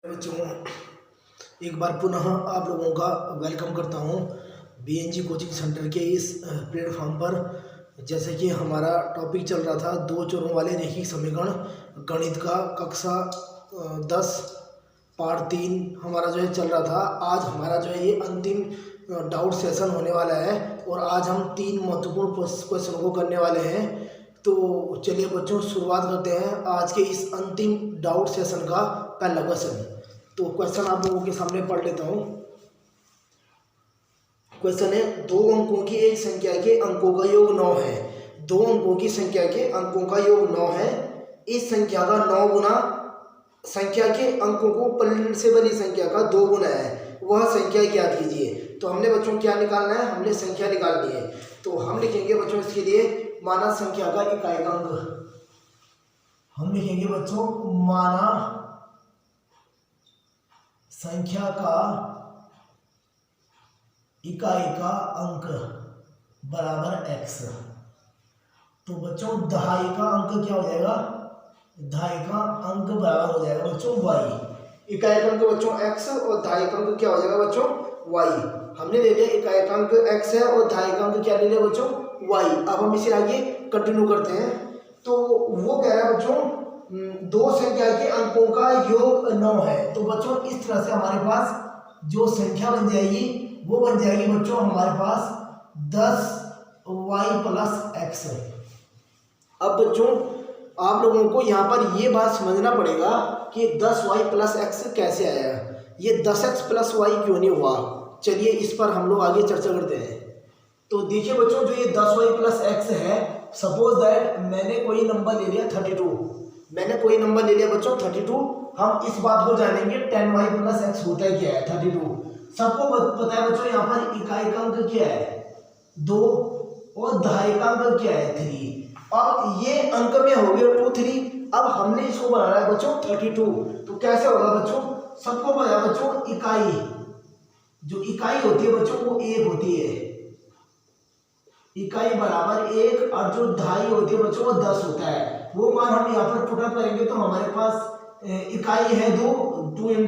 बच्चों, एक बार पुनः आप लोगों का वेलकम करता हूं बीएनजी कोचिंग सेंटर के इस प्लेटफॉर्म पर। जैसे कि हमारा टॉपिक चल रहा था दो चरों वाले रैखिक समीकरण गणित का कक्षा 10 पार्ट 3 हमारा जो है चल रहा था। आज हमारा जो है ये अंतिम डाउट सेशन होने वाला है और आज हम 3 महत्वपूर्ण क्वेश्चन को करने वाले हैं। तो चलिए बच्चों शुरुआत करते हैं आज के इस अंतिम डाउट सेशन का पहला क्वेश्चन। तो क्वेश्चन आप लोगों के सामने पढ़ लेता हूँ। क्वेश्चन है, दो अंकों की एक संख्या के अंकों का योग 9 है। दो अंकों की संख्या के अंकों का योग 9 है। इस संख्या का 9 गुना संख्या के अंकों को परिणत से बनी संख्या का 2 गुना है, वह संख्या ज्ञात कीजिए। तो हमने बच्चों क्या निकालना है, हमने संख्या निकालनी है। तो हम लिखेंगे बच्चों इसके लिए माना संख्या का इकाई का अंक। हम लिखेंगे बच्चों माना संख्या का इकाई का अंक बराबर x। तो बच्चों दहाई का अंक क्या हो जाएगा, दहाई का अंक बराबर हो जाएगा बच्चों y। इकाई का अंक बच्चों x और दहाई का अंक क्या हो जाएगा बच्चों y। हमने ले लिया इकाई का अंक x है और दहाई का अंक क्या ले लिया बच्चों y। अब हम इसे आगे कंटिन्यू करते हैं। तो वो कह रहा है बच्चों दो संख्या के अंकों का योग 9 है। तो बच्चों इस तरह से हमारे पास जो संख्या बन जाएगी वो बन जाएगी बच्चों हमारे पास 10y + x। अब बच्चों आप लोगों को यहाँ पर ये बात समझना पड़ेगा कि 10y + x कैसे आया, ये 10x + y क्यों नहीं हुआ। चलिए इस पर हम लोग आगे चर्चा करते हैं। तो देखिए बच्चों जो ये 10y + x है, सपोज दैट मैंने कोई नंबर ले लिया 32, मैंने कोई नंबर ले लिया बच्चों 32। हम इस बात को जानेंगे 10y + x होता है क्या है 32। सबको पता है बच्चों यहाँ पर इकाई का अंक क्या है 2 और दहाई का अंक क्या है 3। अब ये अंक में हो गया 2 3। अब हमने इसको बनाना है बच्चों 32। तो कैसे होगा बच्चों, सबको पता है बच्चों इकाई, जो इकाई होती है बच्चों वो 1 होती है, इकाई बराबर 1। और जो दहाई होती है बच्चों वो 10 होता है। वो मान हम यहाँ पर पुट अप करेंगे तो हमारे पास इकाई है 2 × 1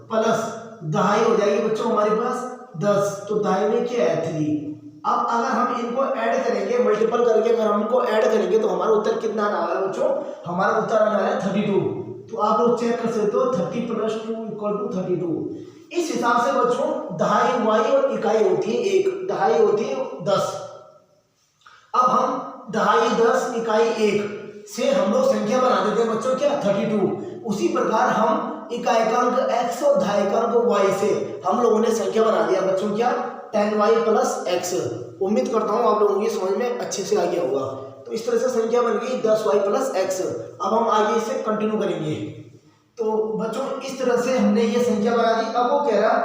प्लस दहाई हो जाएगी बच्चों हमारे पास 10। तो दहाई में क्या है 3। अब अगर हम इनको ऐड करेंगे, मल्टीपल करके अगर हम इनको ऐड करेंगे तो हमारा उत्तर कितना आने वाला है बच्चों, हमारा उत्तर आने वाला है 32। तो आप लोग चेक कर सकते हो 30 + 2 = 32। इस हिसाब से बच्चों दहाई y और इकाई होती है 1, दहाई होती है 10। अब हम दहाई 10 इकाई 1 से हम लोग संख्या बना देते हैं बच्चों क्या 32। उसी प्रकार हम इकाई का अंक x और दहाई का अंक y से हम लोगों ने संख्या बना दिया बच्चों क्या 10y + x। उम्मीद करता हूँ आप लोगों की समझ में अच्छे से आ गया होगा। तो इस तरह से संख्या बन गई 10y + x। अब हम आगे इसे कंटिन्यू करेंगे। तो बच्चों इस तरह से हमने ये संख्या बना दी। अब वो कह रहा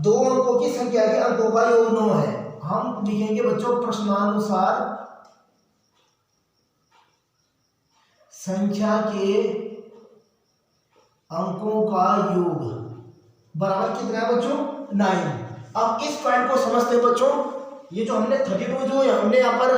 दो अंकों की संख्या के अंकों का योग 9 है। हम लिखेंगे बच्चों प्रश्नानुसार संख्या के अंकों का योग बराबर कितना है बच्चों 9। अब इस पॉइंट को समझते हैं बच्चों, ये जो हमने 32 जो हमने यहाँ पर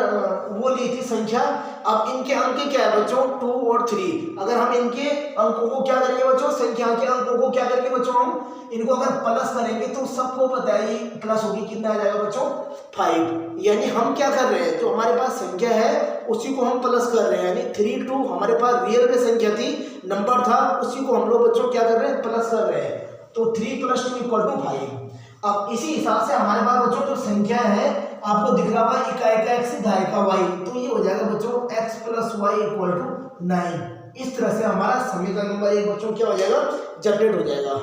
वो ली थी संख्या, अब इनके अंक क्या है बच्चों 2 और 3। अगर हम इनके अंकों को क्या करेंगे बच्चों, संख्या के अंकों को क्या करेंगे बच्चों, हम इनको अगर प्लस करेंगे तो सबको पता है ये प्लस होगी कितना आ जाएगा बच्चों 5। यानी हम क्या कर रहे हैं, जो हमारे पास संख्या है उसी को हम प्लस कर रहे हैं। यानी 3 2 हमारे पास रियल में संख्या थी, नंबर था, उसी को हम लोग बच्चों क्या कर रहे हैं प्लस कर रहे हैं। तो 3 + 2 = 5। अब इसी हिसाब से हमारे पास बच्चों जो संख्या है आपको दिख रहा होगा इकाई का x दहाई का y। तो ये हो जाएगा बच्चों x + y = 9। इस तरह से हमारा समीकरण नंबर 1 बच्चों क्या हो जाएगा जनरेट हो जाएगा।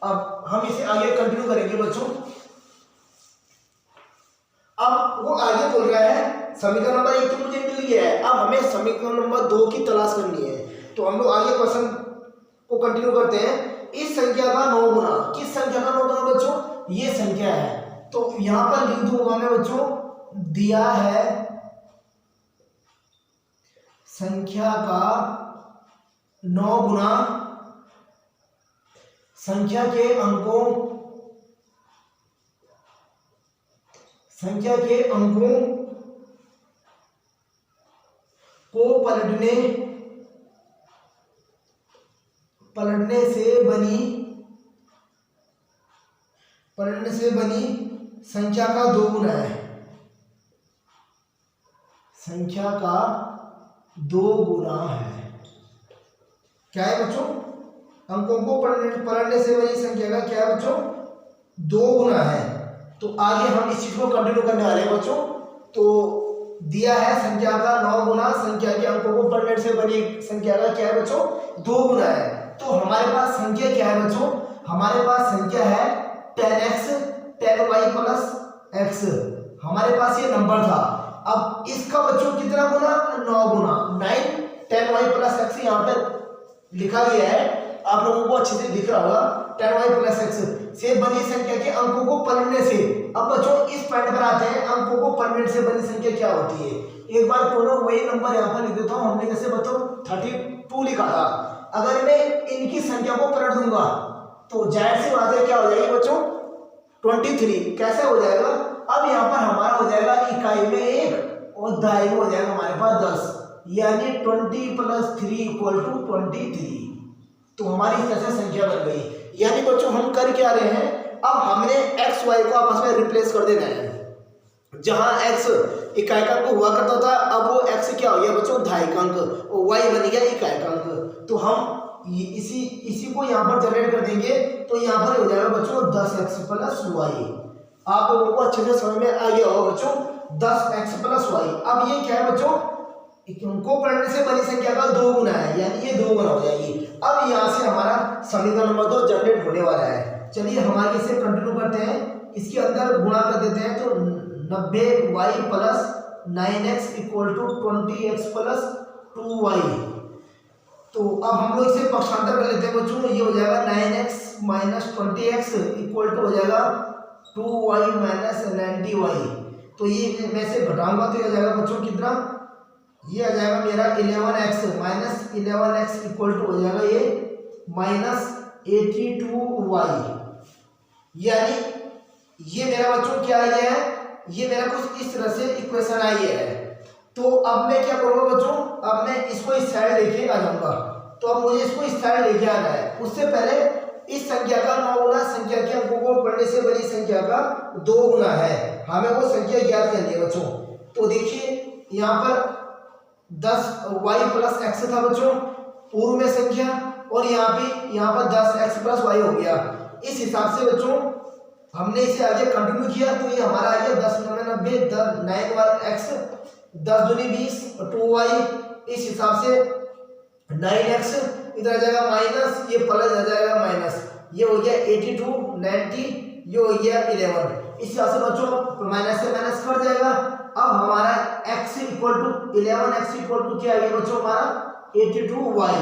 अब हम इसे आगे कंटिन्यू करेंगे बच्चों। अब वो आगे बोल रहा है समीकरण नंबर 1 तो मुझे मिल गया है, अब हमें समीकरण नंबर 2 की तलाश करनी है। तो हम लोग आगे क्वेश्चन को कंटिन्यू करते हैं। इस संख्या का 9 गुना, किस संख्या का 9 गुना बच्चों, ये संख्या है। तो यहां पर लिख दूंगा मैं बच्चों, दिया है संख्या का 9 गुना संख्या के अंकों को पलटने से बनी पलटने से बनी संख्या का 2 गुना है, संख्या का 2 गुना है। क्या है बच्चों? अंकों को पलटने से बनी संख्या का क्या है बच्चों? 2 गुना है। तो आगे हम इस चीज को कंटिन्यू करने वाले हैं बच्चों। तो दिया है संख्या का 9 गुना संख्या के अंकों को पलटने से बनी संख्या का क्या है बच्चों? 2 गुना है। तो हमारे पास संख्या क्या है बच्चों? हमारे पास संख्या है 10x 10y प्लस x। हमारे पास ये नंबर था। अब इसका बच्चों कितना गुना? 9 गुना। 9 10y प्लस x यहाँ पे लिखा गया है, आप लोगों को अच्छे से दिख रहा होगा। 10y प्लस x से बनी संख्या के अंकों को पलटने से। अब बच्चों इस पॉइंट पर आते हैं, अंकों को पलटने से बनी संख्या क्या होती है। एक बार दोनों वही नंबर यहाँ पर लिख देता हूँ। हमने जैसे बच्चों 32 लिखा था, अगर मैं इनकी संख्या को पलट दूंगा तो जाहिर सी बात है क्या हो जाएगी बच्चों? 23। कैसे हो जाएगा? अब यहाँ पर हमारा हो जाएगा इकाई में 1 और दहाई में हो जाएगा हमारे पास 10, यानी 20 + 3 = 23। तो हमारी इस तरह से संख्या बन गई। यानी बच्चों हम कर क्या रहे हैं? अब हमने x y को आपस में रिप्लेस कर देना है। जहां x इकाई का अंक हुआ करता था, अब वो x क्या हो गया बच्चों? दहाई का अंक, और y बन गया इकाई का अंक। तो हम इसी को यहाँ पर जनरेट कर देंगे, तो यहाँ पर हो जाएगा बच्चों 10x + y। आप लोगों को अच्छे से समझ में आ गया होगा बच्चों, 10x + y। अब ये क्या है बच्चों? इनको पलटने से बनी संख्या का 2 गुना है, यानी ये 2 गुना हो जाएगी। अब यहाँ से हमारा समीकरण नंबर 2 जनरेट होने वाला है। चलिए हम आगे से कंटिन्यू करते हैं। इसके अंदर गुणा कर देते हैं, तो 90y + 9x = 20x + 2y। तो अब हम लोग इसे पक्षांतर कर लेते हैं बच्चों। ये हो जाएगा 9x - 20x = हो जाएगा 2y - 90y। तो ये मैं से घटाऊंगा तो ये हो जाएगा बच्चों कितना? ये आ जाएगा मेरा 11x - 11x = हो जाएगा ये -82y। यानी ये मेरा बच्चों क्या आ गया है? ये मेरा कुछ इस तरह से इक्वेशन आई है। तो अब मैं क्या करूंगा बच्चों? अब मैं इसको इस साइड लेके आ जाऊंगा। तो अब मुझे इसको इस साइड लेके आना है। उससे पहले इस संख्या का 9 गुना संख्या के अंकों को पलटने से बनी संख्या का 2 गुना है। हमें वो संख्या ज्ञात करनी है बच्चों। तो देखिए यहाँ पर 10y + x था बच्चों पूर्व में संख्या, और यहाँ पर 10x + y हो गया। इस हिसाब से बच्चों हमने इसे आगे कंटिन्यू किया, तो ये हमारा आ गया 10 × 90 9x 10 दूनी 20 2y। इस हिसाब से 9x इधर आ जाएगा माइनस, ये प्लस आ जाएगा माइनस, ये हो गया 82 90, ये हो गया 11। इस हिसाब से बच्चों माइनस से माइनस कट जाएगा। अब हमारा x = 11x = क्या आ गया बच्चों? हमारा 82y।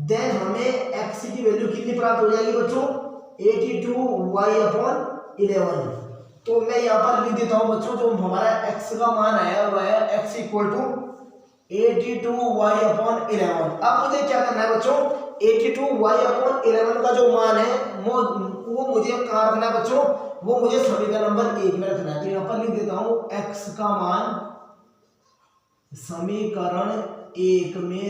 देन हमें x की वैल्यू कितनी प्राप्त हो जाएगी बच्चों? 82y/11। तो मैं यहाँ पर लिख देता हूँ बच्चों, जो हमारा x का मान आया वह है x = 82y/11। अब मुझे क्या करना है बच्चों? 82y/11 का जो मान है वो मुझे कहाँ रखना है बच्चों? वो मुझे समीकरण नंबर 1 में रखना है। तो यहाँ पर लिख देता हूँ x का मान समीकरण 1 में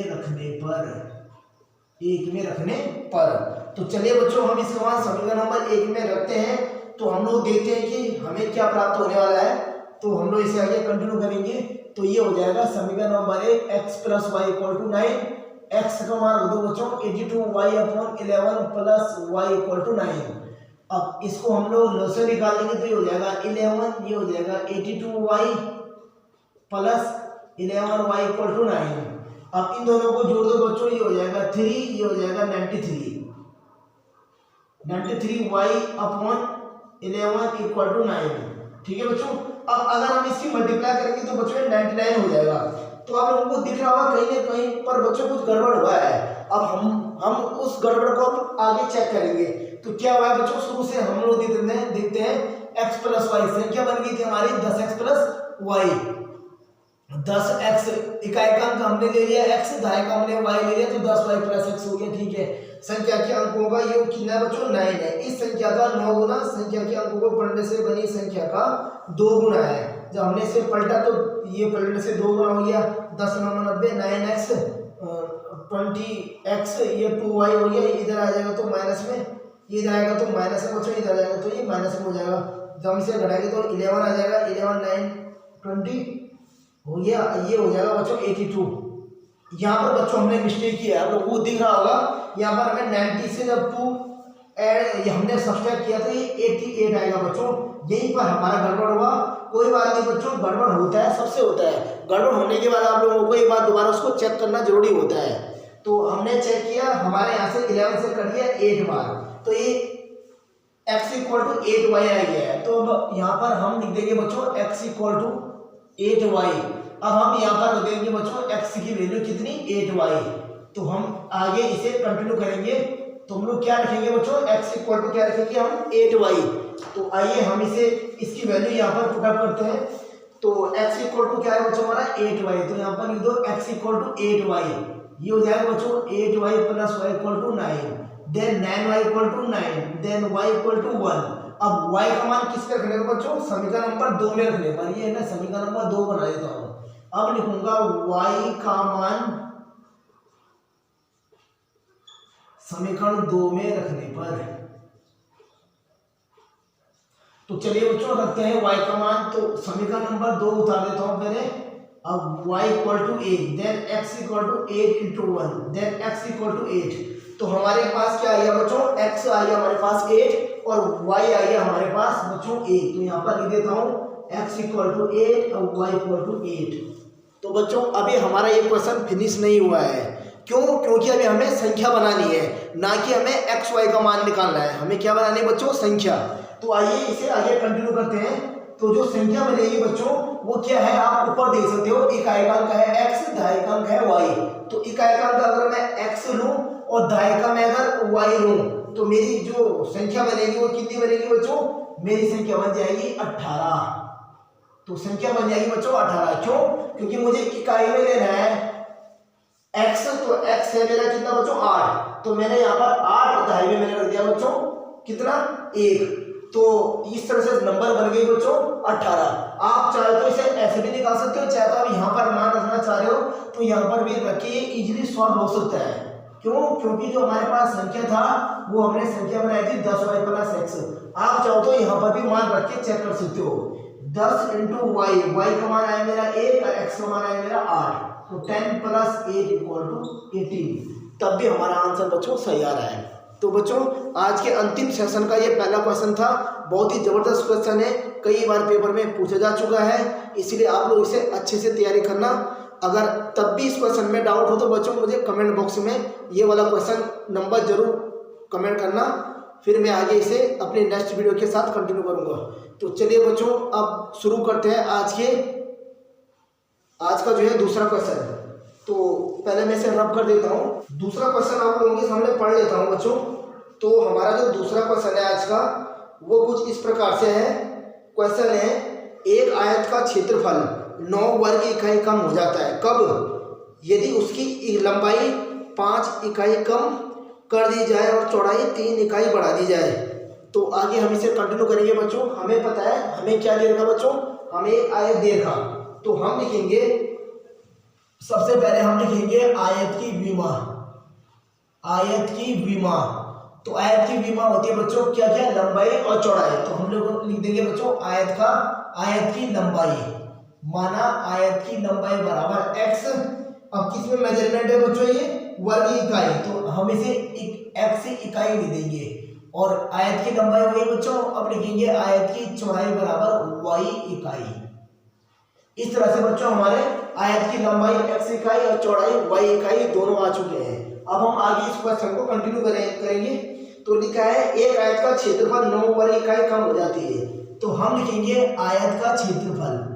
रखने पर। तो चलिए बच्चों हम इसका मान समीकरण नंबर 1 में रखते हैं। तो हम लोग देखते हैं कि हमें क्या प्राप्त होने वाला है। तो हम लोग इसे आगे कंटिन्यू करेंगे। तो ये हो जाएगा समीकरण नंबर 1 x + y = 9। x का मान रख दो बच्चों 82y/11 + y = 9। अब इसको हम लोग लॉग निकालेंगे तो ये हो जाएगा 11, ये हो जाएगा 82y + 11y = 9। अब इन दोनों को जोड़ दो बच्चों, ये हो जाएगा 3, ये हो जाएगा 93y/11 = 9। ठीक है बच्चों। अब अगर हम इसकी मल्टीप्लाई करेंगे तो बच्चों 99 हो जाएगा। तो आप लोगों को दिख रहा होगा कहीं ना कहीं पर बच्चों कुछ गड़बड़ हुआ है। अब हम उस गड़बड़ को आगे चेक करेंगे। तो क्या हुआ है बच्चों? शुरू से हम लोग देखते हैं x + y संख्या बन गई थी हमारी 10x + y। 10x इकाई का अंक हमने ले लिया x, दहाई का हमने y ले लिया, तो 10y + x हो गया। ठीक है, संख्या के अंकों का योग कितना है बच्चों? 9 है। इस संख्या का 9 गुना संख्या के अंकों को पलटने से बनी संख्या का 2 गुना है। जब हमने इसे पलटा तो ये पलटने से 2 गुना हो गया। 10 × 90 9x 20x, ये 2y हो गया, इधर आ जाएगा तो माइनस में ये इधर आएगा तो माइनस में बच्चों, इधर जाएगा तो ये माइनस में हो जाएगा। जब हम इसे घटाएंगे तो 11 आ जाएगा, 11 9 20 हो गया, ये हो जाएगा बच्चों 82। यहाँ पर बच्चों हमने मिस्टेक किया है, आप लोगों को दिख रहा होगा, यहाँ पर हमें 90 से जब 2 ऐड हमने सब्सट्रैक्ट किया तो ये 88 आएगा बच्चों, यहीं पर हमारा गड़बड़ हुआ। कोई बात नहीं बच्चों, गड़बड़ होता है, सबसे होता है। गड़बड़ होने के बाद आप लोगों को एक बार दोबारा उसको चेक करना जरूरी होता है। तो हमने चेक किया, हमारे यहाँ से 11 से कट गया 8 बार, तो ये x इक्वल टू 8y आ गया है। तो अब यहाँ पर हम लिख देंगे बच्चों x इक्वल टू 8y। अब हम यहाँ पर रख देंगे बच्चों x की वैल्यू कितनी, 8y। तो हम आगे इसे कंटिन्यू करेंगे, तो हम लोग क्या रखेंगे बच्चों, x इक्वल टू क्या रखेंगे हम, 8y। तो आइए हम इसे इसकी वैल्यू यहाँ पर पुट अप करते हैं। तो x इक्वल टू क्या है बच्चों हमारा, 8y। तो यहाँ पर लिख दो x इक्वल टू 8y, ये हो जाएगा बच्चों 8y प्लस y equal to 9, then 9y equal to 9, then y equal to 1। अब y का मान किस पे रखने का बच्चों, समीकरण नंबर 2 में रखने पर, ये है ना समीकरण नंबर 2 बना देता हूँ। अब लिखूंगा y का मान समीकरण 2 में रखने पर। तो चलिए बच्चों रखते हैं y का मान, तो समीकरण नंबर 2 उतार देता हूँ मैंने। अब y equal to 8, then x equal to 8 into 1, then x equal to 8। तो हमारे पास क्या आ गया बच्चों, x आ गया हमारे पास 8 और y आ गया हमारे पास बच्चों 8। तो यहाँ पर लिख देता हूँ x इक्वल टू 8 और y इक्वल टू 8। तो बच्चों अभी हमारा ये क्वेश्चन फिनिश नहीं हुआ है, क्यों, क्योंकि अभी हमें संख्या बनानी है, ना कि हमें एक्स वाई का मान निकालना है। हमें क्या बनानी है बच्चों, संख्या। तो आइए इसे आगे कंटिन्यू करते हैं। तो जो संख्या बनेगी बच्चों वो क्या है, आप ऊपर देख सकते हो, इकाइकांक है x, दहाइकांक है y। तो इकाइकांक अगर मैं x लूं और दहाइका में अगर y लूं, तो मेरी जो संख्या बनेगी वो कितनी बनेगी बच्चों, मेरी संख्या बन जाएगी 18। तो संख्या बन जाएगी बच्चों 18। क्यों, क्योंकि मुझे इकाई में लेना है x, तो x है मेरा कितना बच्चों 8, तो मैंने यहाँ पर 8 और दहाई में मैंने रख दिया बच्चों कितना 1। तो इस तरह से नंबर बन गई बच्चों 18। आप चाहे तो इसे ऐसे भी निकाल सकते हो, चाहे तो आप यहाँ पर मान रखना चाह रहे हो तो यहाँ पर भी रखिए, इजीली सॉल्व हो सकता है। क्यों, क्योंकि जो हमारे पास संख्या था वो हमने संख्या बनाई थी 10y प्लस x। आप चाहो तो यहाँ पर भी मान रख के चेक कर सकते हो। 10 इंटू वाई, वाई का मान आया मेरा 1 और x का मान आया मेरा 8, तो 10 प्लस 8 इक्वल टू 18। तब भी हमारा आंसर बच्चों सही आ रहा है। तो बच्चों आज के अंतिम सेशन का ये पहला क्वेश्चन था, बहुत ही जबरदस्त क्वेश्चन है, कई बार पेपर में पूछा जा चुका है, इसलिए आप लोग इसे अच्छे से तैयारी करना। अगर तब भी इस क्वेश्चन में डाउट हो तो बच्चों मुझे कमेंट बॉक्स में ये वाला क्वेश्चन नंबर जरूर कमेंट करना, फिर मैं आगे इसे अपने नेक्स्ट वीडियो के साथ कंटिन्यू करूंगा। तो चलिए बच्चों अब शुरू करते हैं आज का जो है दूसरा क्वेश्चन। तो पहले मैं इसे रब कर देता हूँ, दूसरा क्वेश्चन आप लोगों के सामने पढ़ लेता हूँ बच्चों। तो हमारा जो दूसरा क्वेश्चन है आज का वो कुछ इस प्रकार से है। क्वेश्चन है, एक आयत का क्षेत्रफल 9 वर्ग इकाई कम हो जाता है कब, यदि उसकी लंबाई 5 इकाई कम कर दी जाए और चौड़ाई 3 इकाई बढ़ा दी जाए। तो आगे हम इसे कंटिन्यू करेंगे बच्चों। हमें पता है हमें क्या दे रखा बच्चों, हमें एक आयत दे रखा, तो हम लिखेंगे सबसे पहले हम लिखेंगे आयत की विमा। आयत की विमा, तो आयत की विमा होती है बच्चों क्या क्या, लंबाई और चौड़ाई। तो हम लोग लिख देंगे बच्चों आयत की लंबाई, माना आयत की लंबाई बराबर x। अब किस में मेजरमेंट है बच्चों, ये वर्ग इकाई, तो हम इसे x से इकाई लिख देंगे और आयत की लंबाई हो गई बच्चों। अब लिखेंगे आयत की चौड़ाई बराबर y इकाई। इस तरह से बच्चों हमारे आयत की लंबाई x इकाई और चौड़ाई y इकाई दोनों आ चुके हैं। अब हम आगे इस क्वेश्चन को कंटिन्यू करेंगे। तो लिखा है एक आयत का क्षेत्रफल 9 वर्ग इकाई कम हो जाती है। तो हम लिखेंगे आयत का क्षेत्रफल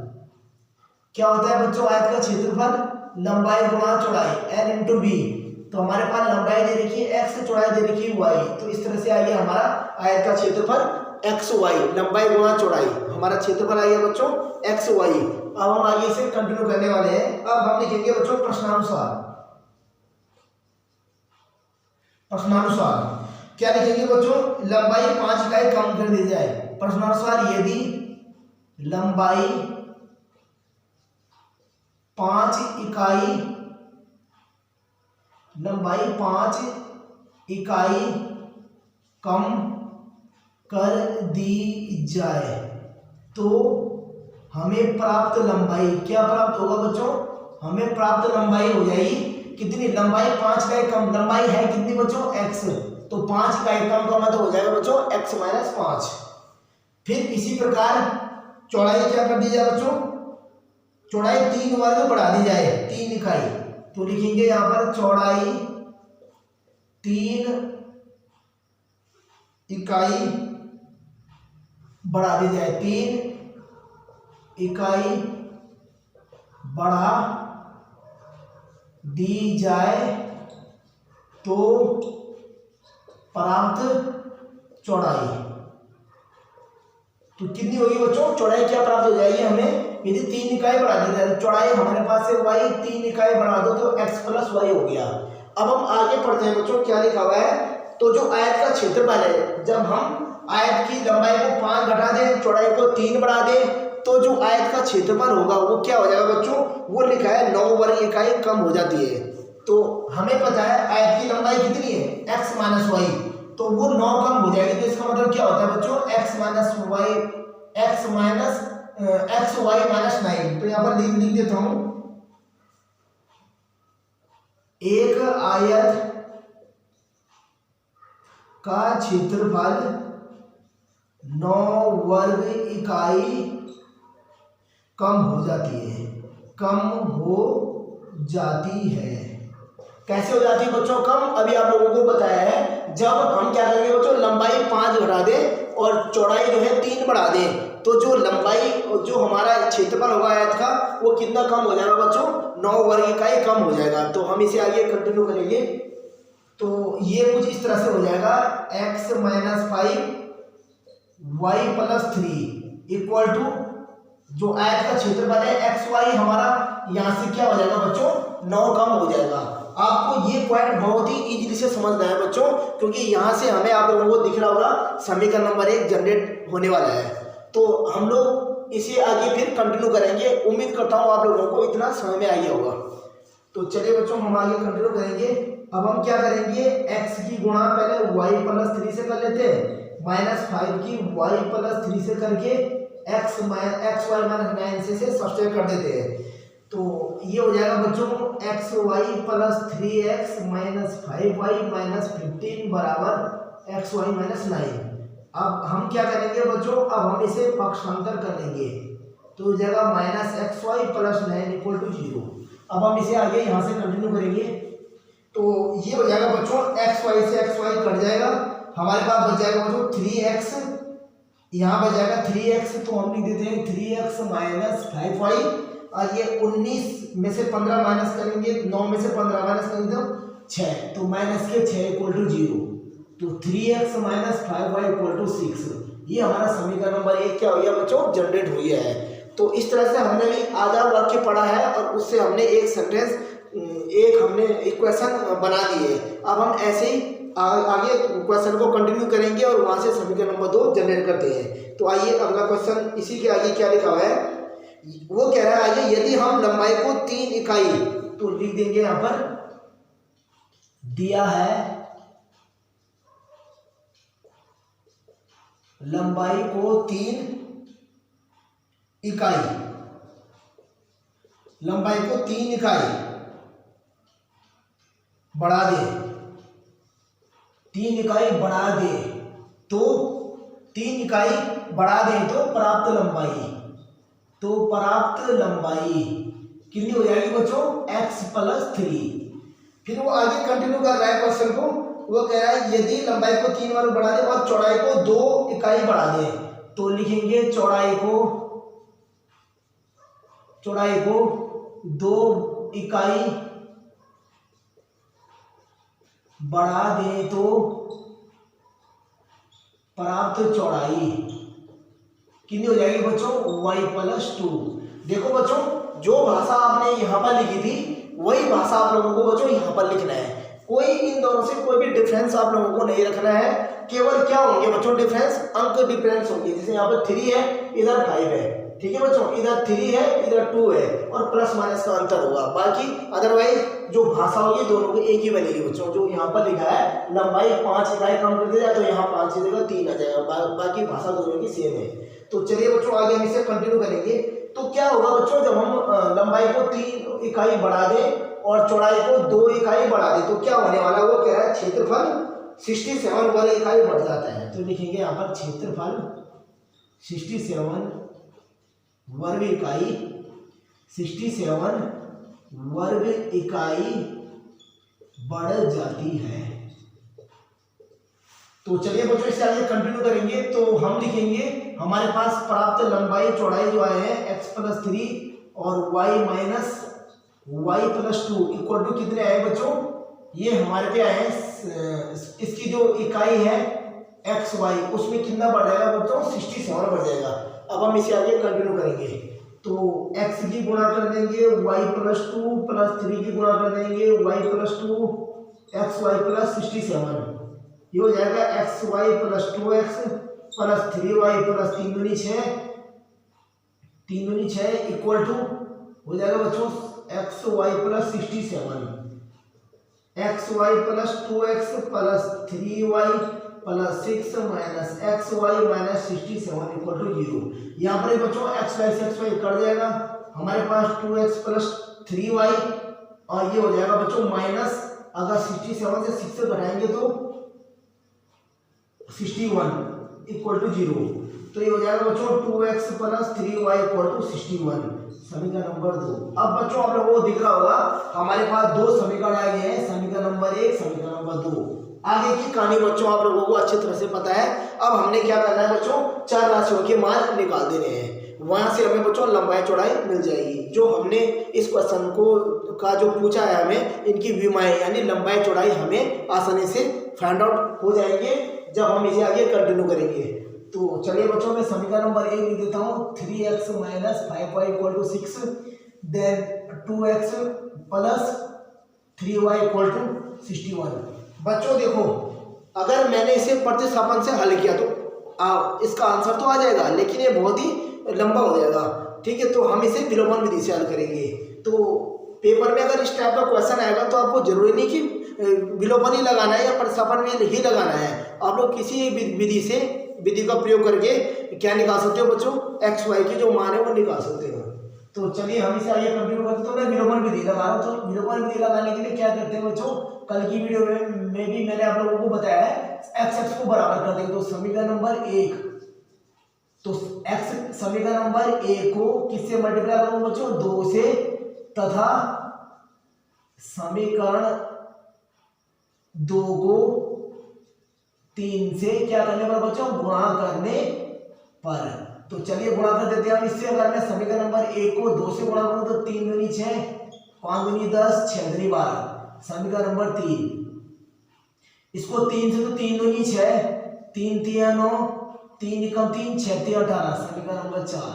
क्या होता है बच्चों, आयत का क्षेत्रफल लंबाई गुणा चौड़ाई l इंटू बी। तो हमारे पास लंबाई दे रखी है x, चौड़ाई दे रखी है y। तो इस तरह से आ गया हमारा आयत का क्षेत्रफल x y, लंबाई गुणा चौड़ाई, हमारा क्षेत्रफल आ गया बच्चों x y। अब हम आगे इसे कंटिन्यू करने वाले हैं। अब हम लिखेंगे बच्चों प्रश्नानुसार। प्रश्नानुसार क्या लिखेंगे बच्चों, लंबाई 5 इकाई कम कर दी जाए। प्रश्नानुसार यदि लंबाई 5 इकाई कम कर दी जाए तो हमें प्राप्त लंबाई क्या प्राप्त होगा बच्चों? हमें प्राप्त लंबाई हो जाएगी कितनी? लंबाई 5 इकाई कम, लंबाई है कितनी बच्चों? x, तो 5 इकाई कम का मतलब हो जाएगा बच्चों x माइनस 5। फिर इसी प्रकार चौड़ाई क्या कर दी जाए बच्चों? चौड़ाई 3 वर्ग बढ़ा दी जाए 3 इकाई, तो लिखेंगे यहाँ पर चौड़ाई 3 इकाई बढ़ा दी जाए, 3 इकाई बढ़ा दी जाए तो प्राप्त चौड़ाई तो कितनी होगी बच्चों? चौड़ाई क्या प्राप्त हो जाएगी हमें? यदि 3 इकाई बढ़ा दी जाए, चौड़ाई हमारे पास है y, 3 इकाई बढ़ा दो तो x प्लस वाई हो गया। अब हम आगे पढ़ते हैं बच्चों, क्या लिखा हुआ है? तो जो आयत का क्षेत्रफल है, जब हम आयत की लंबाई को 5 घटा दें, चौड़ाई को 3 बढ़ा दें, तो जो आयत का क्षेत्रफल होगा वो क्या हो जाएगा बच्चों? वो लिखा है 9 वर्ग इकाई कम हो जाती है। तो हमें पता है आयत की लंबाई कितनी है? x माइनस वाई, तो वो 9 कम हो जाएगी। तो इसका मतलब क्या होता है बच्चों? x minus Y, X Y minus 9। तो यहाँ पर लिख देता हूं, एक आयत का क्षेत्रफल 9 वर्ग इकाई कम हो जाती है, कम हो जाती है। कैसे हो जाती है बच्चों कम? अभी आप लोगों को बताया है, जब हम क्या करेंगे बच्चों? लंबाई 5 बढ़ा दें और चौड़ाई जो है 3 बढ़ा दें, तो जो लंबाई, जो हमारा क्षेत्रफल होगा आयत का, वो कितना कम हो जाएगा बच्चों? 9 वर्ग इकाई कम हो जाएगा। तो हम इसे आगे कंटिन्यू करेंगे। तो ये कुछ इस तरह से हो जाएगा, x minus 5 y plus 3 equal to जो आयत का क्षेत्रफल है एक्स वाई हमारा यहाँ से क्या हो जाएगा बच्चों? 9 कम हो जाएगा। आपको ये पॉइंट बहुत ही इजीली से समझना है बच्चों, क्योंकि यहाँ से हमें आप लोगों को दिख रहा होगा समीकरण नंबर 1 जनरेट होने वाला है। तो हम लोग इसे आगे फिर कंटिन्यू करेंगे। उम्मीद करता हूँ आप लोगों को इतना समझ में आ गया होगा। तो चलिए बच्चों हम आगे कंटिन्यू करेंगे। अब हम क्या करेंगे? x की गुणा पहले y प्लस 3 से कर लेते हैं, माइनस 5 की y प्लस 3 से करके x वाई माइनस 9 से सब्सट्रैक्ट कर देते हैं। तो ये हो जाएगा बच्चों x y plus 3x minus 5y minus 15 बराबर एक्स वाई माइनस 9। अब हम क्या करेंगे बच्चों? अब हम इसे पक्षांतर कर लेंगे, तो हो जाएगा minus x y plus 9 equal to 0। अब हम इसे आगे यहाँ से कंटिन्यू करेंगे। तो ये हो जाएगा बच्चों एक्स वाई से एक्स वाई कट जाएगा, हमारे पास बच जाएगा बच्चों 3x, यहाँ बच जाएगा 3x, तो हम लिख देते हैं 3x माइनस 5y, और ये 19 में से 15 माइनस करेंगे, 9 में से 15 माइनस करेंगे तो 6, तो माइनस के 6 इक्वल टू 0, तो 3x minus 5y equal to 6। ये हमारा समीकरण नंबर 1 क्या हो गया बच्चों? जनरेट हो गया है। तो इस तरह से हमने भी आधा वाक्य पढ़ा है और उससे हमने एक सेंटेंस, एक हमने इक्वेशन बना दी है। अब हम ऐसे ही आगे क्वेश्चन को कंटिन्यू करेंगे और वहां से समीकरण नंबर 2 जनरेट करते हैं। तो आइए अगला क्वेश्चन, इसी के आगे क्या लिखा हुआ है? वो कह रहा है आगे, यदि हम लंबाई को 3 इकाई, तो लिख देंगे यहां पर दिया है लंबाई को 3 इकाई, लंबाई को 3 इकाई बढ़ा दे, 3 इकाई बढ़ा दे, तो 3 इकाई बढ़ा दे तो प्राप्त लंबाई, तो प्राप्त लंबाई कितनी हो जाएगी बच्चों? x plus 3। फिर वो आगे कंटिन्यू कर रहा है क्वेश्चन को, वो कह रहा है यदि लंबाई को 3 बार बढ़ा दे और चौड़ाई को 2 इकाई बढ़ा दे, तो लिखेंगे चौड़ाई को 2 इकाई बढ़ा दे तो प्राप्त चौड़ाई कितनी हो जाएगी बच्चों? y plus 2। देखो बच्चों, जो भाषा आपने यहाँ पर लिखी थी वही भाषा आप लोगों को बच्चों यहाँ पर लिखना है। कोई इन दोनों से कोई भी डिफरेंस आप लोगों को नहीं रखना है। केवल क्या होंगे बच्चों? डिफरेंस, अंक डिफरेंस होंगे। जैसे यहाँ पर 3 है, इधर 5 है, ठीक है बच्चों, इधर 3 है इधर 2 है और प्लस माइनस का अंतर होगा, बाकी अदरवाइज जो भाषा होगी दोनों की एक ही बनेगी बच्चों। जो यहाँ पर लिखा है लंबाई 5 इकाई कम कर दिया जाए तो यहाँ 5 की जगह 3 आ जाएगा, बाकी भाषा दोनों की सेम है। तो चलिए बच्चों आगे हम इसे कंटिन्यू करेंगे। तो क्या होगा बच्चों, जब हम लंबाई को 3 इकाई बढ़ा दें और चौड़ाई को 2 इकाई बढ़ा दें तो क्या होने वाला है, वो कह रहा है क्षेत्रफल 67 वर्ग इकाई बढ़ जाता है। तो लिखेंगे यहाँ पर क्षेत्रफल 67 वर्ग इकाई, 67 वर्ग इकाई बढ़ जाती है। तो चलिए बच्चों इससे आगे कंटिन्यू करेंगे। तो हम लिखेंगे हमारे पास प्राप्त लंबाई चौड़ाई जो आए हैं x+3 और y minus y+2 equal to कितने आए बच्चों, ये हमारे पे आए हैं। इसकी जो इकाई है एक्स वाई उसमें कितना बढ़ जाएगा बच्चों, 67 बढ़ जाएगा। अब हम इसे आगे कंटिन्यू करेंगे। तो x की गुणा कर देंगे y+2 प्लस 3 की गुणा कर देंगे y+2 xy+67, ये हो जाएगा xy+2x प्लस 3y प्लस 3 दूनी 6, 3 दूनी 6 इक्वल टू हो जाएगा बच्चों xy+67, xy+2x plus 3y plus 6 minus xy-67 equal to 0। यहाँ पर बच्चों x से xy कट जाएगा, हमारे पास 2x प्लस 3y और ये हो जाएगा बच्चों माइनस, अगर 67 से 6 से घटाएंगे तो 61 इक्वल टू 0। तो ये हो जाएगा बच्चों 2x plus 3y equal to 61, समीकरण नंबर 2। अब बच्चों आप लोगों को दिख रहा होगा हमारे पास 2 समीकरण आ गए हैं, समीकरण नंबर 1 समीकरण नंबर 2। आगे की कहानी बच्चों आप लोगों को अच्छी तरह से पता है। अब हमने क्या करना है बच्चों, 4 राशियों के मान निकाल देने हैं, वहां से हमें बच्चों लंबाई चौड़ाई मिल जाएगी। जो हमने इस क्वेश्चन को का जो पूछा है हमें, इनकी विमाएं यानी लंबाई चौड़ाई हमें आसानी से फाइंड आउट हो जाएंगे जब हम इसे आगे कंटिन्यू करेंगे। तो चलिए बच्चों मैं समीकरण नंबर 1 लिख देता हूँ, 3x minus 5y equal to 6, then 2x plus 3y equal to 61। बच्चों देखो अगर मैंने इसे प्रतिस्थापन से हल किया तो इसका आंसर तो आ जाएगा, लेकिन ये बहुत ही लंबा हो जाएगा। ठीक है, तो हम इसे विलोपन विधि से हल करेंगे। तो पेपर में अगर इस टाइप का क्वेश्चन आएगा तो आपको जरूरी नहीं कि विलोपन ही लगाना है या प्रतिस्थापन में ही लगाना है, आप लोग किसी विधि का प्रयोग करके क्या निकाल सकते हो बच्चों, एक्स वाई की जो मान है वो निकाल सकते हो। तो चलिए हम इसे आगे कंटिन्यू करते हैं। तो मैं विलोपन विधि लगा रहा हूँ। तो विलोपन विधि लगाने के लिए क्या करते हैं बच्चों, कल की वीडियो में भी मैंने आप लोगों को बताया है, एक्स को बराबर कर देंगे। तो समीकरण नंबर 1, तो एक्स समीकरण नंबर 1 को किससे मल्टीप्लाई करूंगा बच्चों, 2 से, तथा समीकरण 2 को 3 से क्या करने पर बच्चों, गुणा करने पर। तो चलिए गुणा कर देते हैं हम इससे। अगर मैं समीकरण नंबर 1 को 2 से गुणा करूं तो 3 दूनी 6, 5 दूनी 10, 6 दूनी 12, समीकरण नंबर 3। इसको 3 से तो 3 दूनी 6, 3 3 9, 3 एकम 3, 6 3 18, समीकरण नंबर 4,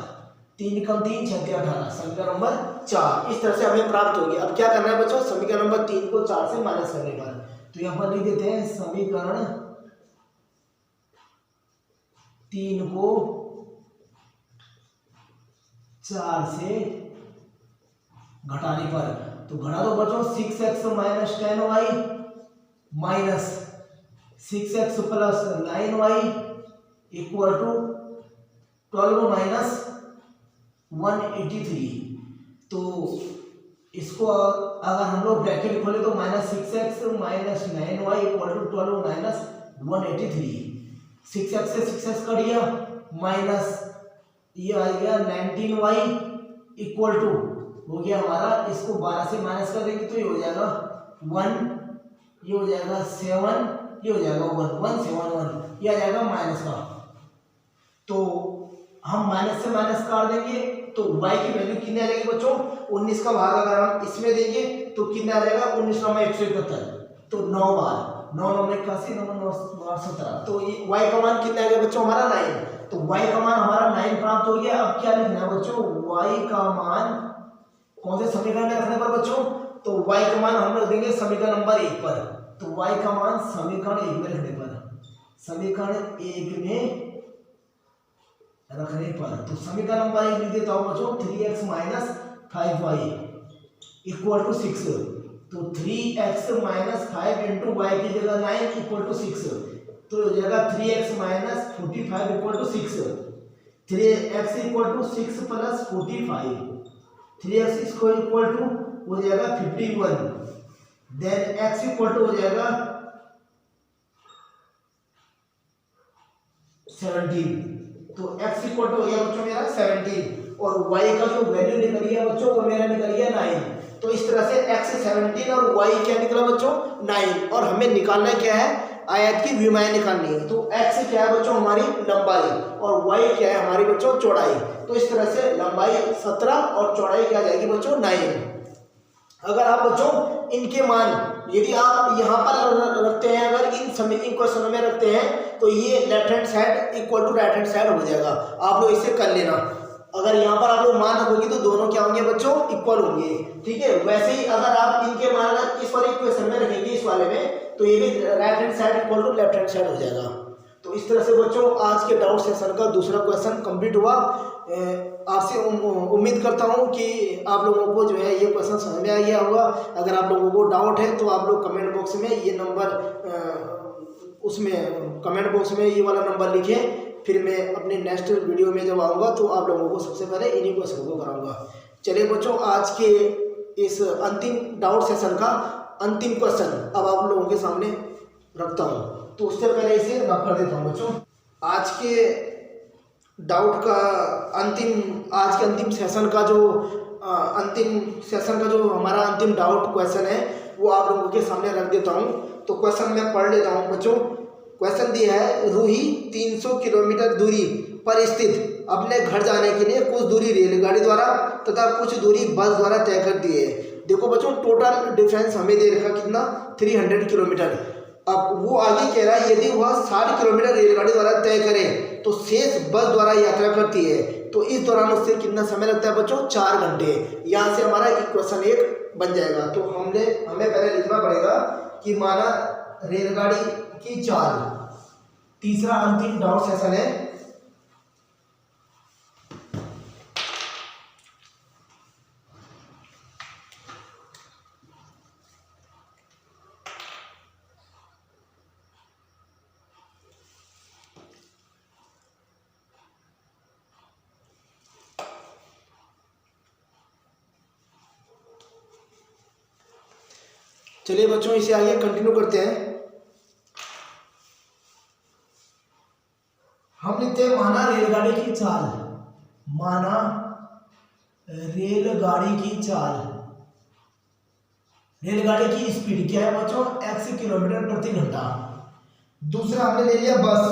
3 एकम 3, 6 3 18, समीकरण नंबर 4। इस तरह से हमें प्राप्त होगी। अब क्या करना है बच्चों, समीकरण नंबर 3 को 4 से माइनस करने पर। तो यहाँ पर लिख देते हैं समीकरण 3 को 4 से घटाने पर। तो घटा दो बच्चों, 6x minus 10y minus 6x plus 9y equal to 12 minus 183। तो इसको अगर हम लोग ब्रैकेट खोले तो minus 6x minus 9y equal to 12 minus 183। 6x से 6x कट गया, माइनस ये आ गया 19y इक्वल टू हो गया हमारा, इसको 12 से माइनस कर देंगे तो ये हो जाएगा 1, ये हो जाएगा 7, ये हो जाएगा 1, 171, ये आ जाएगा माइनस का। तो हम माइनस से माइनस काट देंगे तो y की वैल्यू कितनी आ जाएगी बच्चों, 19 का भाग अगर हम इसमें देंगे तो कितना आ जाएगा, 19 9 171, तो 9 बार 9 9 81, 9 9 17। तो ये y का मान कितना आ गया बच्चों हमारा 9। तो y का मान हमारा 9 प्राप्त हो गया। अब क्या लिखना है बच्चों, y का मान कौन से समीकरण में रखने पर बच्चों, तो y का मान हम रख देंगे समीकरण नंबर 1 पर। तो y का मान समीकरण 1 में रखने पर, समीकरण 1 में रखने पर। तो समीकरण नंबर 1 लिख देता हूँ बच्चों 3x minus 5y equal to 6। तो 3x माइनस 5 इंटू वाई की जगह 9 इक्वल टू 6, तो हो जाएगा 3x minus 45 equal to 6। 3x equal to 6 plus 45, 3x equal to हो जाएगा 51, देन x इक्वल टू हो जाएगा 17। तो x इक्वल टू हो गया बच्चों मेरा 17 और y का जो वैल्यू निकल गया बच्चों वो मेरा निकल गया 9। तो इस तरह से x 17 और y क्या निकला बच्चों 9, और हमें निकालना क्या है, आयत की विमाएं निकालनी है। तो x क्या है बच्चों हमारी लंबाई और y क्या है हमारी बच्चों चौड़ाई। तो इस तरह से लंबाई 17 और चौड़ाई क्या जाएगी बच्चों 9। अगर आप बच्चों इनके मान यदि आप यहाँ पर रखते हैं, अगर इन क्वेश्चनों में रखते हैं तो ये left hand side equal to right hand side हो जाएगा। आप लोग इसे कर लेना। अगर यहाँ पर आप लोग मान रखोगे तो दोनों क्या होंगे बच्चों इक्वल होंगे, ठीक है। वैसे ही अगर आप इनके मान इस वाले क्वेश्चन में रखेंगे इस वाले में, तो ये भी right hand side equal to left hand side हो जाएगा। तो इस तरह से बच्चों आज के डाउट सेशन का दूसरा क्वेश्चन कंप्लीट हुआ। आपसे उम्मीद करता हूँ कि आप लोगों को जो है ये क्वेश्चन समझ में आ गया होगा। अगर आप लोगों को डाउट है तो आप लोग कमेंट बॉक्स में ये नंबर उसमें कमेंट बॉक्स में ये वाला नंबर लिखें। फिर मैं अपने नेक्स्ट वीडियो में जब आऊँगा तो आप लोगों को सबसे पहले इन्हीं क्वेश्चन को कराऊंगा। चलिए बच्चों, आज के इस अंतिम डाउट सेशन का अंतिम क्वेश्चन अब आप लोगों के सामने रखता हूँ। तो उससे पहले इसे रख कर देता हूँ बच्चों। आज के डाउट का आज के अंतिम सेशन का जो हमारा अंतिम डाउट क्वेश्चन है वो आप लोगों के सामने रख देता हूँ। तो क्वेश्चन मैं पढ़ लेता हूँ बच्चों। क्वेश्चन दिया है, रूही 300 किलोमीटर दूरी पर स्थित अपने घर जाने के लिए कुछ दूरी रेलगाड़ी द्वारा तथा कुछ दूरी बस द्वारा तय करती है। देखो बच्चों, टोटल डिफरेंस हमें दे रखा कितना 300 किलोमीटर। अब वो आगे कह रहा है यदि वह 60 किलोमीटर रेलगाड़ी द्वारा तय करे तो शेष बस द्वारा यात्रा करती है, तो इस दौरान उससे कितना समय लगता है बच्चों 4 घंटे। यहाँ से हमारा इक्वेशन 1 बन जाएगा। तो हमें पहले लिखना पड़ेगा कि माना रेलगाड़ी की चाल। तीसरा अंतिम डाउट सेशन है। चलिए बच्चों, इसे आगे कंटिन्यू करते हैं। हम लिखते हैं माना रेलगाड़ी की चाल। माना रेलगाड़ी की चाल, रेलगाड़ी की स्पीड क्या है बच्चों x किलोमीटर प्रति घंटा। दूसरा हमने ले लिया बस,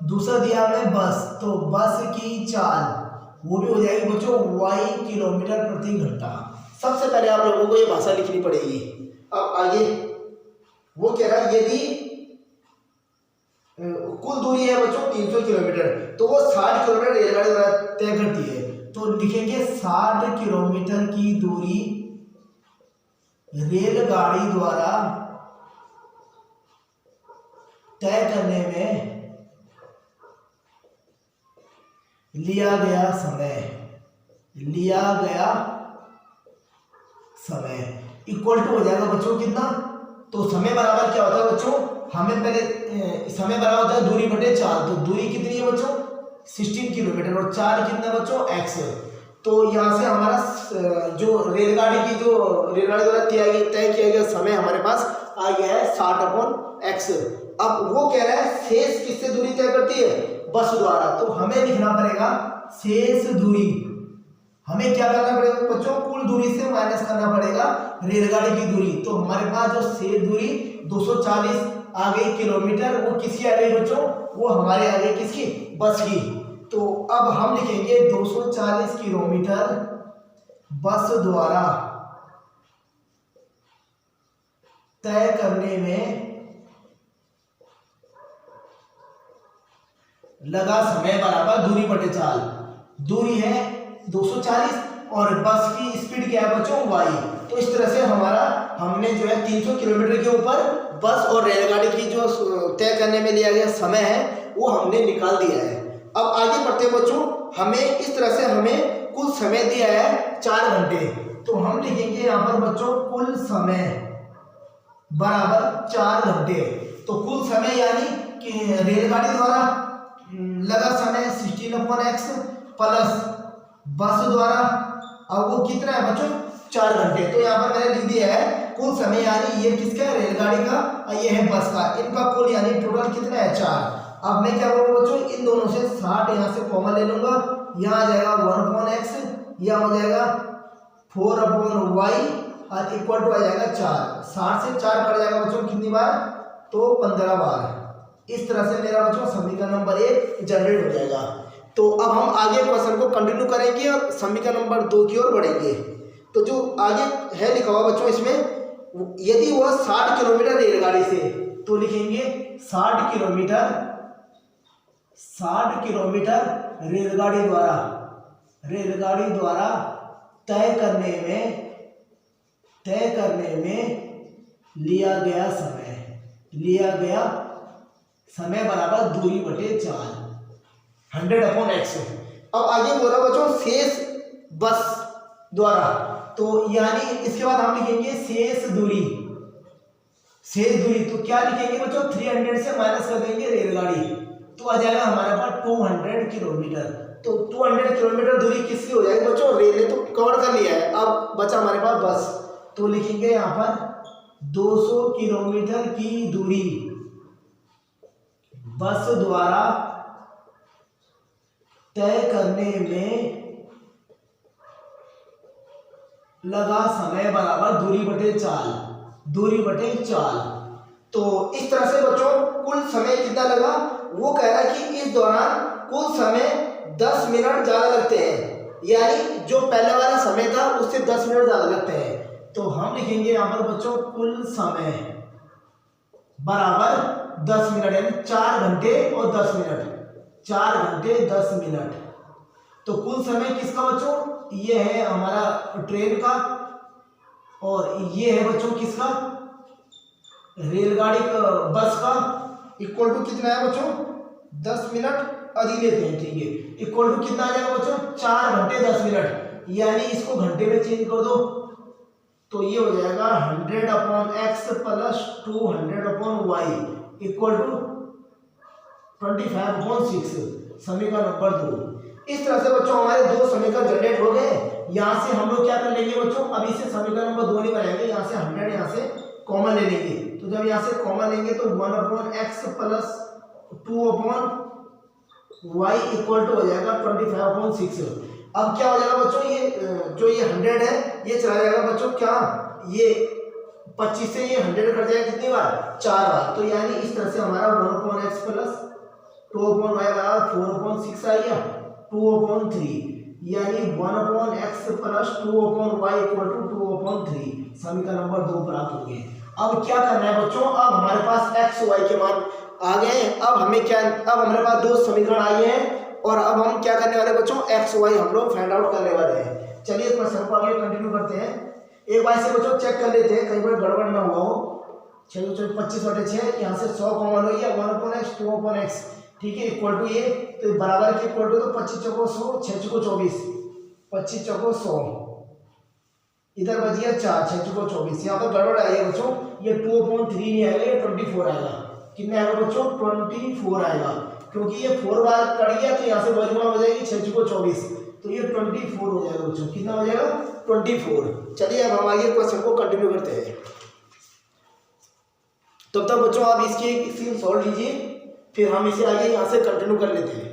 दूसरा दिया हमें बस, तो बस की चाल वो भी हो जाएगी बच्चों y किलोमीटर प्रति घंटा। सबसे पहले आप लोगों को ये भाषा लिखनी पड़ेगी। अब आगे वो कह रहा है यदि कुल दूरी है बच्चों 300 किलोमीटर, तो वो 60 किलोमीटर रेलगाड़ी द्वारा तय करती है। तो लिखेंगे 60 किलोमीटर की दूरी रेलगाड़ी द्वारा तय करने में लिया गया समय इक्वल टू हो जाएगा बच्चों कितना। तो समय बराबर क्या होता है बच्चों, हमें पहले समय बराबर होता है दूरी बटे 4। तो दूरी कितनी है बच्चों 16 किलोमीटर और 4 कितना बच्चों x। तो यहाँ से हमारा जो रेलगाड़ी द्वारा तय किया गया समय हमारे पास आ गया है 60/x। अब वो कह रहा है शेष किससे दूरी तय करती है, बस द्वारा। तो हमें लिखना पड़ेगा शेष दूरी। हमें क्या करना पड़ेगा बच्चों, कुल दूरी से माइनस करना पड़ेगा रेलगाड़ी की दूरी। तो हमारे पास जो शेष दूरी 240 आ गई किलोमीटर, वो किसकी आ गई बच्चों, वो हमारे आ गई किसकी, बस की। तो अब हम लिखेंगे 240 किलोमीटर बस द्वारा तय करने में लगा समय बराबर दूरी बटे 4। दूरी है 240 और बस की स्पीड क्या है बच्चों y। तो इस तरह से हमने जो है 300 किलोमीटर के ऊपर बस और रेलगाड़ी की जो तय करने में लिया गया समय है वो हमने निकाल दिया है। अब आगे बढ़ते हैं बच्चों, हमें इस तरह से हमें कुल समय दिया है 4 घंटे, तो हम लिखेंगे यहाँ पर बच्चों कुल समय बराबर 4 घंटे। तो कुल समय यानी कि रेलगाड़ी द्वारा लगा समय 16/x प्लस बस द्वारा, अब वो कितना है बच्चों 4 घंटे। तो यहाँ पर मैंने लिख दिया है कुल समय यानी ये किसका है रेलगाड़ी का और ये है बस का, इनका कुल यानी टोटल कितना है 4। अब मैं क्या करूँगा बच्चों, इन दोनों से 60 यहाँ से कॉमन ले लूंगा, यहाँ आ जाएगा 1/x, यहाँ हो जाएगा 4/y और इक्वल टू आ जाएगा 4। 60 से 4 कट जाएगा बच्चों कितनी बार, तो 15 बार। इस तरह से मेरा बच्चों समीकरण नंबर 1 जनरेट हो जाएगा। तो अब हम आगे क्वेश्चन को कंटिन्यू करेंगे और समीकरण नंबर 2 की ओर बढ़ेंगे। तो जो आगे है लिखा हुआ बच्चों इसमें, यदि वह 60 किलोमीटर रेलगाड़ी से, तो लिखेंगे 60 किलोमीटर रेलगाड़ी द्वारा तय करने में लिया गया समय बराबर दूरी बटे 4 100/x। अब आगे बोला बच्चों शेष बस द्वारा, तो यानी इसके बाद हम लिखेंगे शेष दूरी। तो क्या लिखेंगे बच्चों, 300 से माइनस कर देंगे रेलगाड़ी, तो आ जाएगा हमारे पास 200 किलोमीटर। तो 200 किलोमीटर दूरी किसकी हो जाएगी बच्चों, रेल ने तो कवर कर लिया है, अब बचा हमारे पास बस। तो लिखेंगे यहाँ पर 200 किलोमीटर की दूरी बस द्वारा तय करने में लगा समय बराबर दूरी बटे 4। तो इस तरह से बच्चों कुल समय कितना लगा, वो कह रहा है कि इस दौरान कुल समय 10 मिनट ज्यादा लगते हैं, यानी जो पहले वाला समय था उससे 10 मिनट ज्यादा लगते हैं। तो हम लिखेंगे यहाँ पर बच्चों कुल समय बराबर 10 मिनट, यानी 4 घंटे और 10 मिनट, 4 घंटे 10 मिनट। तो कुल समय किसका बच्चों, ये है हमारा ट्रेन का, और ये है बच्चों किसका, रेलगाड़ी का, बस का, इक्वल टू कितना है बच्चों 10 मिनट अधिक लेते हैं, ठीक है, इक्वल टू कितना आ जाएगा बच्चों 4 घंटे 10 मिनट, यानी इसको घंटे में चेंज कर दो, तो ये हो जाएगा 100/x plus 200/y equal to 25/6, समीकरण नंबर 2। इस तरह से बच्चों हमारे 2 समीकरण जनरेट हो गए। यहाँ से हम लोग क्या कर लेंगे बच्चों, अभी से समीकरण नंबर 2 नहीं बनाएंगे, यहाँ से 100 यहाँ से कॉमन ले लेंगे। तो जब यहाँ से कॉमन लेंगे तो 1/x plus 2/y equal to हो जाएगा 25/6। अब क्या हो जाएगा बच्चों, ये जो ये 100 है ये चला जाएगा बच्चों, क्या ये 25 से ये 100 कट जाएगा कितनी बार, 4 बार। तो यानी इस तरह से हमारा 1/x प्लस 2/y बराबर 4/6 आ गया, 2/3, यानी 1/x plus 2/y equal to 2/3, समीकरण नंबर 2 प्राप्त हो गए। अब क्या करना है बच्चों, अब हमारे पास x y के मान आ गए हैं। अब हमारे पास 2 समीकरण आ गए हैं, और अब हम क्या करने वाले बच्चों, x y हम लोग फाइंड आउट करने वाले हैं। चलिए इस क्वेश्चन को आगे कंटिन्यू करते हैं। एक बार से बच्चों चेक कर लेते हैं, कहीं पर गड़बड़ ना हुआ हो। 25/6 यहाँ से 100 कॉमन हो गया, 1/x 2/x, ठीक है, इक्वल टू ये, तो बराबर के इक्वल टू, तो 25 चौको 100, 6 चौको 24, 25 चौको 100, इधर बच गया 4, 6 चौको 24, यहाँ पर गड़बड़ आई है बच्चों, ये 2/3 नहीं आएगा, ये 24 आएगा। कितने आएगा बच्चों, 24 आएगा, क्योंकि ये 4 बार कट गया तो यहाँ से वर्गमूल हो जाएगी 6 चौको 24, तो ये 24 हो जाएगा बच्चों। कितना हो जाएगा, 24। चलिए अब हम आगे क्वेश्चन को कंटिन्यू करते हैं। तब तक बच्चों आप इसकी सॉल्व लीजिए, फिर हम इसे आगे यहाँ से कंटिन्यू कर लेते हैं।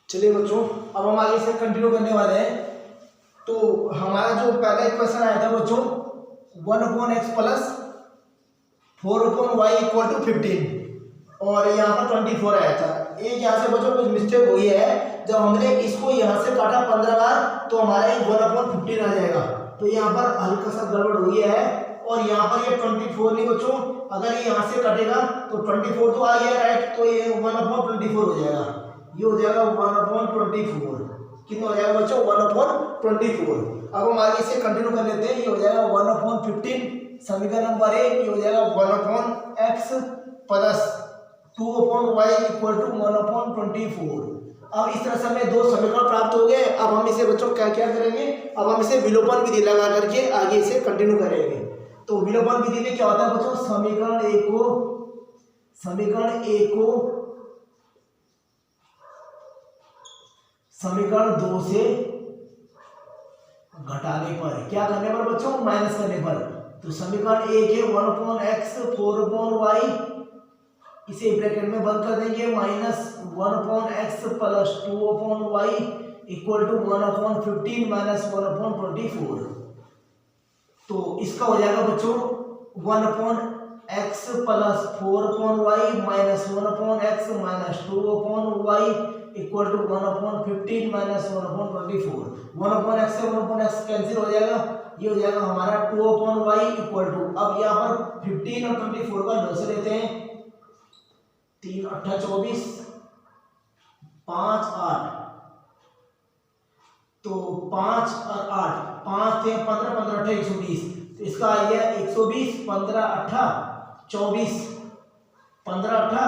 चलिए बच्चों अब हम आगे से कंटिन्यू करने वाले हैं। तो हमारा जो पहला इक्वेशन आया था बच्चों 1/x plus 4/y equal to 15 और यहाँ पर 24 आया था। एक यहाँ से बच्चों कुछ मिस्टेक हुई है, जब हमने इसको यहाँ से काटा 15 बार तो हमारा 1/15 आ जाएगा, तो यहाँ पर हल्का सा गड़बड़ हुई है। और यहाँ पर ये 24 नहीं बच्चों, अगर ये यहाँ से कटेगा तो 24 तो आ गया राइट, तो ये 1/24 हो जाएगा, ये हो जाएगा 1/24। कितना हो जाएगा बच्चों 1/24। अब हम आगे से कंटिन्यू कर लेते हैं। ये हो जाएगा 1/15 समीकरण नंबर 1, ये हो जाएगा 1/x plus 2/y equal to 1/24। अब इस तरह से हमें दो समीकरण प्राप्त हो गए। अब हम इसे बच्चों क्या क्या करेंगे, अब हम इसे विलोपन विधि लगा करके आगे इसे कंटिन्यू करेंगे। तो विलोपन विधि में क्या होता है बच्चों, समीकरण एक को समीकरण 2 से घटाने पर, क्या करने पर बच्चों, माइनस करने पर। तो समीकरण 1 है 1/x 4/y, इसे ब्रैकेट में बंद कर देंगे, minus 1/x plus 2/y equal to 1/15 minus 1/24। तो इसका हो जाएगा बच्चों 1/x plus 4/y minus 1/x minus 2/y equal to 1/15 minus 1/24। 1/x से 1/x कैंसिल हो जाएगा, ये हो जाएगा हमारा 2/y इक्वल टू, अब यहाँ पर 15 और 24 का लॉस लेते हैं, 3 8 24 5 8, तो 5 और 8 5 थे 15 15 8 120, तो इसका आ गया 120 15 8 24 15 8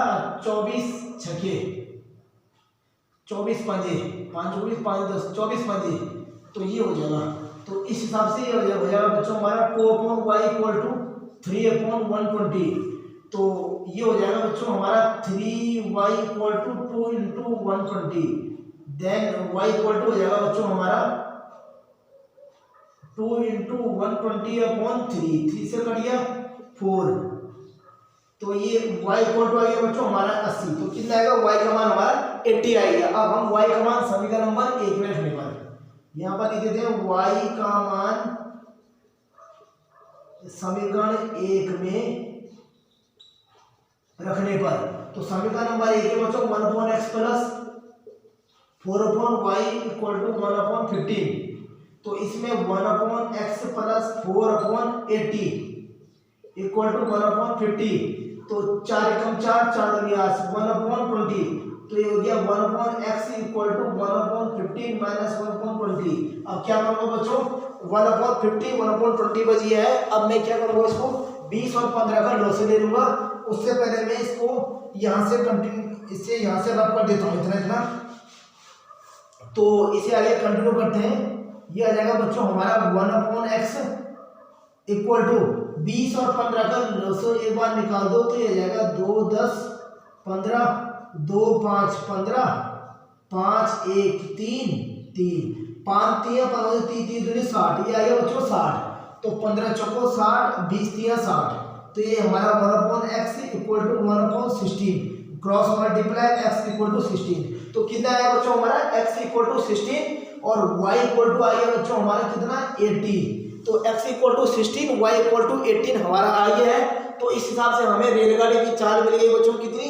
24 छके 24 पंजे 5 24 5 10 24 पंजे, तो ये हो जाएगा। तो इस हिसाब से ये हो जाएगा बच्चों हमारा 2/y इक्वल टू 3/120। तो ये हो जाएगा बच्चों हमारा 3y equal to 2 into 120, then y equal to हो जाएगा बच्चों हमारा 2 इंटू 120/3, 3 से कट गया 4, तो ये y इक्वल टू आ गया बच्चों हमारा 80। तो कितना आएगा, y का मान हमारा 80 आएगा। अब हम y का मान समीकरण नंबर 1 में रखने पर, यहाँ पर लिख देते हैं y का मान समीकरण 1 में रखने पर, तो समीकरण नंबर 1 है बच्चों 1/x plus 4/y equal to 1/15। तो इसमें 1/x प्लस 4/80 इक्वल टू 1/50, तो 4 एकम 4 4 दूनी 8 1/20, तो ये हो गया 1/x इक्वल टू 1/15 माइनस 1/20। अब क्या करूंगा बच्चों, 1/50 1/20 बची है। अब मैं क्या करूंगा, इसको 20 और 15 का लॉस ले लूंगा। उससे पहले मैं इसको यहाँ से कंटिन्यू, इससे यहाँ से रब कर देता हूँ इतना इतना, तो इसे आगे कंटिन्यू करते हैं। ये आ जाएगा बच्चों हमारा 1/x इक्वल टू 20 और 15 का लॉस एक बार निकाल दो, तो ये आ जाएगा 2 10 15 2 5 15 5 1 3 3 5 3 15 3 3 दूनी 60, ये आ गया बच्चों 60। तो 15 चौको 60 20 3 60, तो ये हमारा 1/x equal to 1/16, cross multiply x equal to 16। तो कितना आया बच्चों हमारा x इक्वल टू 16 और y इक्वल टू आ गया बच्चों हमारा कितना 80। तो x equal to 16 y equal to 18 हमारा आ गया है। तो इस हिसाब से हमें रेलगाड़ी की चाल मिल गई बच्चों कितनी,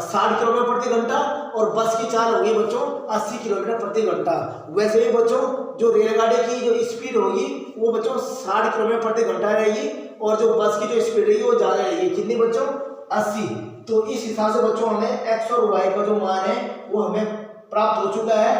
60 किलोमीटर प्रति घंटा, और बस की चाल होगी बच्चों 80 किलोमीटर प्रति घंटा। वैसे ही बच्चों जो रेलगाड़ी की जो स्पीड होगी वो बच्चों 60 किलोमीटर प्रति घंटा रहेगी, और जो बस की जो स्पीड रहेगी वो ज़्यादा रहेगी, कितनी बच्चों 80। तो इस हिसाब से बच्चों हमें x और y का जो मान है वो हमें प्राप्त हो चुका है।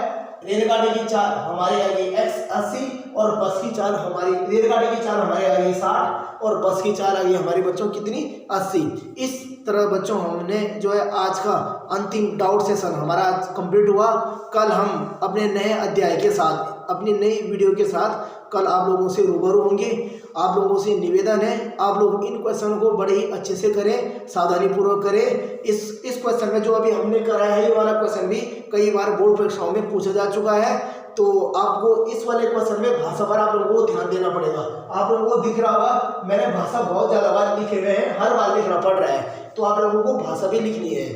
रेलगाड़ी की चाल हमारी आएगी x 80 और बस की चाल हमारी, रेलगाड़ी की चाल हमारी आएगी 60 और बस की चाल आएगी हमारी बच्चों कितनी 80। इस तरह बच्चों हमने जो है आज का अंतिम डाउट सेशन हमारा आज कंप्लीट हुआ। कल हम अपने नए अध्याय के साथ, अपनी नई वीडियो के साथ कल आप लोगों से रूबरू होंगे। आप लोगों से निवेदन है आप लोग इन क्वेश्चन को बड़े ही अच्छे से करें, सावधानी पूर्वक करें। इस क्वेश्चन में जो अभी हमने कराया है ये वाला क्वेश्चन भी कई बार बोर्ड परीक्षाओं में पूछा जा चुका है, तो आपको इस वाले क्वेश्चन में भाषा पर आप लोगों को ध्यान देना पड़ेगा। आप लोगों को दिख रहा होगा मैंने भाषा बहुत ज़्यादा बार लिखे हुए हैं, हर बार लिखना पड़ रहा है, तो आप लोगों को भाषा भी लिखनी है।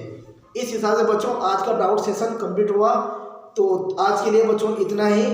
इस हिसाब से बच्चों आज का डाउट सेशन कंप्लीट हुआ। तो आज के लिए बच्चों इतना ही।